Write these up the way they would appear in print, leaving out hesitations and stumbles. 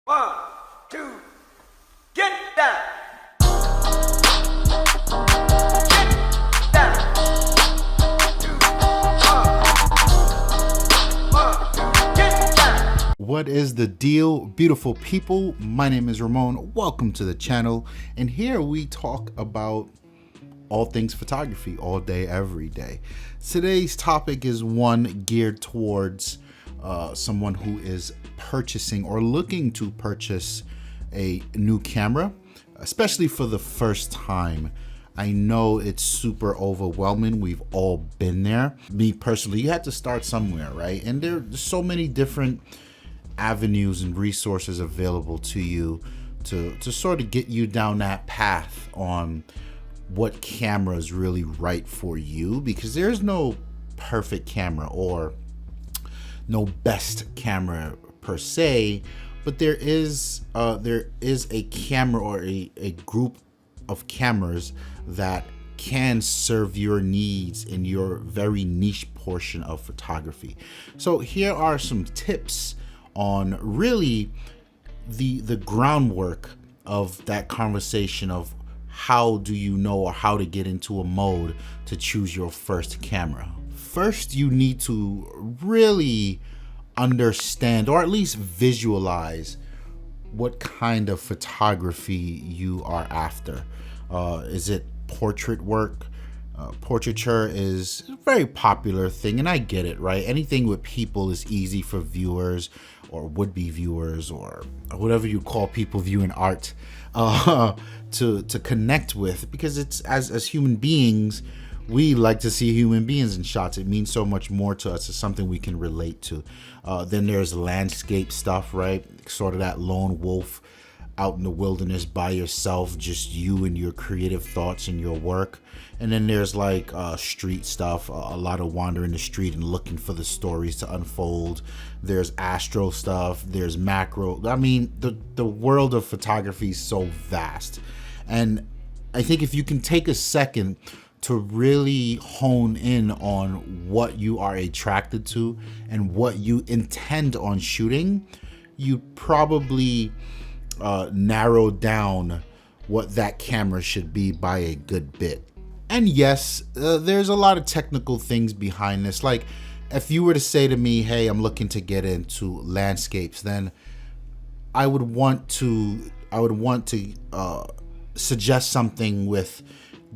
One, two, get down. Get down. Two, one, two, get down. What is the deal, beautiful people? My name is Ramon. Welcome to the channel. And here we talk about all things photography all day, every day. Today's topic is one geared towards someone who is purchasing or looking to purchase a new camera, especially for the first time. I know it's super overwhelming. We've all been there. Me personally, you had to start somewhere, right? And there's so many different avenues and resources available to you to sort of get you down that path on what camera is really right for you, because there's no perfect camera or no best camera per se, but there is a camera or a group of cameras that can serve your needs in your very niche portion of photography. So here are some tips on really the groundwork of that conversation of how do you know or how to get into a mode to choose your first camera. First, you need to really understand or at least visualize what kind of photography you are after. Is it portrait work? Portraiture is a very popular thing, and I get it, right? Anything with people is easy for viewers or would-be viewers or whatever you call people viewing art to connect with, because it's as human beings, we like to see human beings in shots. It means so much more to us. It's something we can relate to. Then there's landscape stuff, right? Sort of that lone wolf out in the wilderness by yourself, just you and your creative thoughts and your work. And then there's like street stuff, a lot of wandering the street and looking for the stories to unfold. There's astro stuff, there's macro. I mean, the world of photography is so vast. And I think if you can take a second to really hone in on what you are attracted to and what you intend on shooting, you probably narrow down what that camera should be by a good bit. And yes, there's a lot of technical things behind this. Like if you were to say to me, hey, I'm looking to get into landscapes, then I would want to suggest something with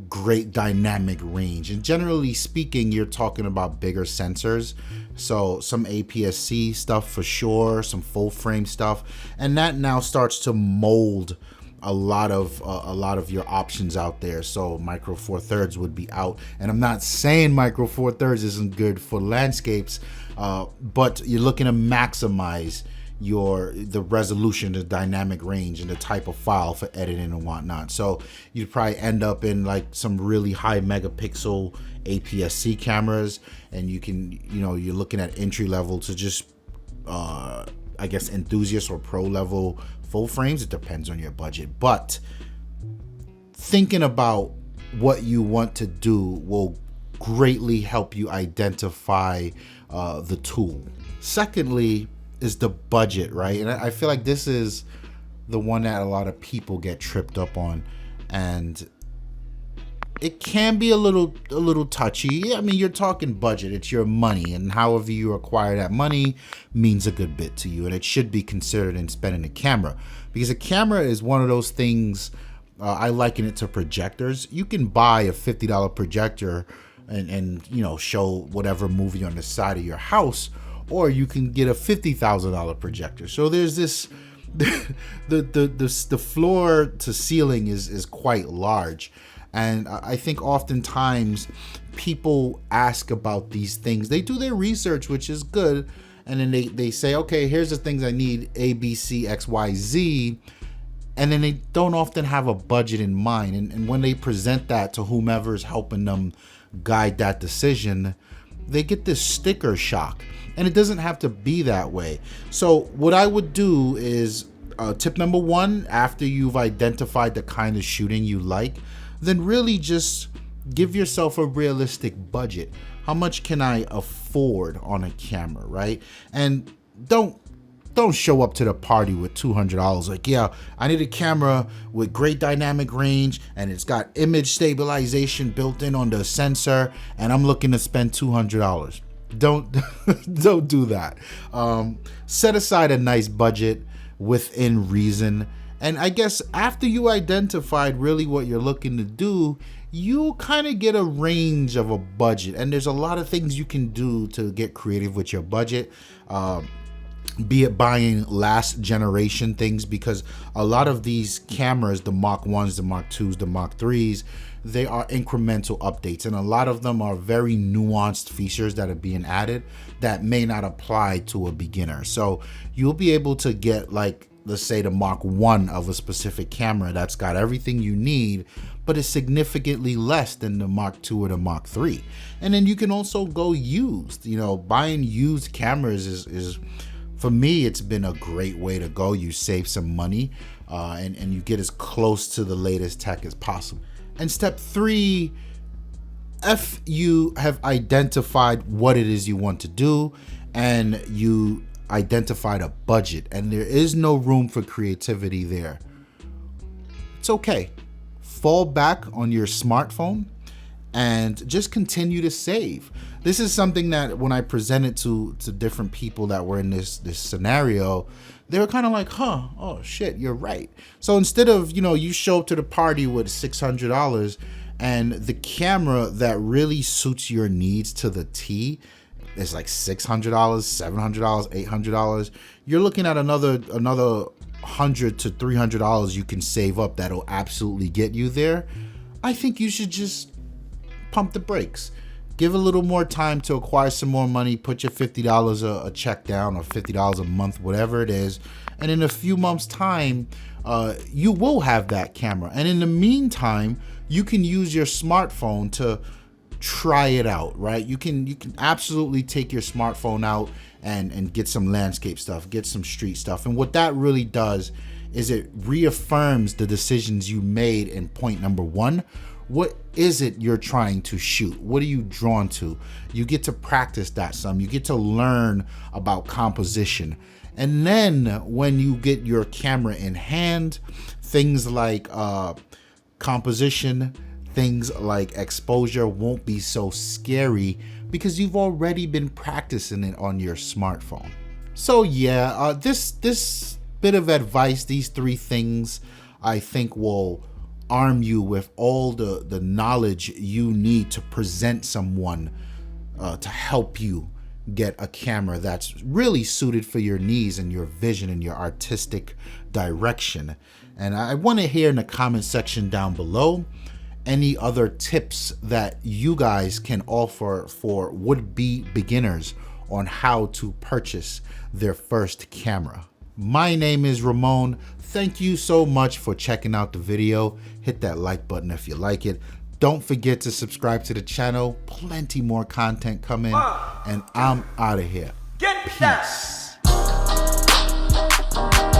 great dynamic range. And generally speaking, you're talking about bigger sensors. So some APS-C stuff for sure, some full frame stuff. And that now starts to mold a lot of your options out there. So Micro Four Thirds would be out. And I'm not saying Micro Four Thirds isn't good for landscapes, but you're looking to maximize the resolution, the dynamic range, and the type of file for editing and whatnot. So you'd probably end up in like some really high megapixel APS-C cameras, and you can, you're looking at entry level to just I guess enthusiast or pro level full frames. It depends on your budget, but thinking about what you want to do will greatly help you identify the tool. Secondly is the budget, right? And I feel like this is the one that a lot of people get tripped up on, and it can be a little touchy. I mean, you're talking budget, it's your money, and however you acquire that money means a good bit to you, and it should be considered in spending a camera, because a camera is one of those things. I liken it to projectors. You can buy a $50 projector and show whatever movie on the side of your house, or you can get a $50,000 projector. So there's this, the floor to ceiling is quite large. And I think oftentimes people ask about these things. They do their research, which is good. And then they say, okay, here's the things I need, A, B, C, X, Y, Z. And then they don't often have a budget in mind. And when they present that to whomever is helping them guide that decision, they get this sticker shock. And it doesn't have to be that way. So what I would do is tip number one, after you've identified the kind of shooting you like, then really just give yourself a realistic budget. How much can I afford on a camera, right? And don't Don't show up to the party with $200 like, yeah, I need a camera with great dynamic range and it's got image stabilization built in on the sensor and I'm looking to spend $200. Don't do that. Set aside a nice budget within reason. And I guess after you identified really what you're looking to do, you kind of get a range of a budget. And there's a lot of things you can do to get creative with your budget. Be it buying last generation things, because a lot of these cameras, the Mark 1s, the Mark 2s, the Mark 3s, they are incremental updates, and a lot of them are very nuanced features that are being added that may not apply to a beginner. So you'll be able to get, like, let's say the Mark 1 of a specific camera that's got everything you need, but is significantly less than the Mark 2 or the Mark 3. And then you can also go used. You know, buying used cameras is for me, it's been a great way to go. You save some money and you get as close to the latest tech as possible. And step 3, if you have identified what it is you want to do and you identified a budget and there is no room for creativity there, it's okay. Fall back on your smartphone and just continue to save. This is something that when I presented to different people that were in this scenario, they were kind of like, oh shit, you're right. So instead of, you show up to the party with $600 and the camera that really suits your needs to the T is like $600, $700, $800, you're looking at another $100 to $300 you can save up that'll absolutely get you there. I think you should just pump the brakes. Give a little more time to acquire some more money. Put your $50 a check down, or $50 a month, whatever it is. And in a few months' time, you will have that camera. And in the meantime, you can use your smartphone to try it out, right? You can absolutely take your smartphone out and get some landscape stuff, get some street stuff. And what that really does is it reaffirms the decisions you made in point number 1. What is it you're trying to shoot? What are you drawn to? You get to practice that some. You get to learn about composition. And then when you get your camera in hand, things like composition, things like exposure won't be so scary because you've already been practicing it on your smartphone. So yeah, this bit of advice, these 3 things, I think will arm you with all the knowledge you need to present someone to help you get a camera that's really suited for your needs and your vision and your artistic direction. And I want to hear in the comment section down below any other tips that you guys can offer for would-be beginners on how to purchase their first camera. My name is Ramon. Thank you so much for checking out the video. Hit that like button if you like it. Don't forget to subscribe to the channel. Plenty more content coming, and I'm out of here. Get Peace. down.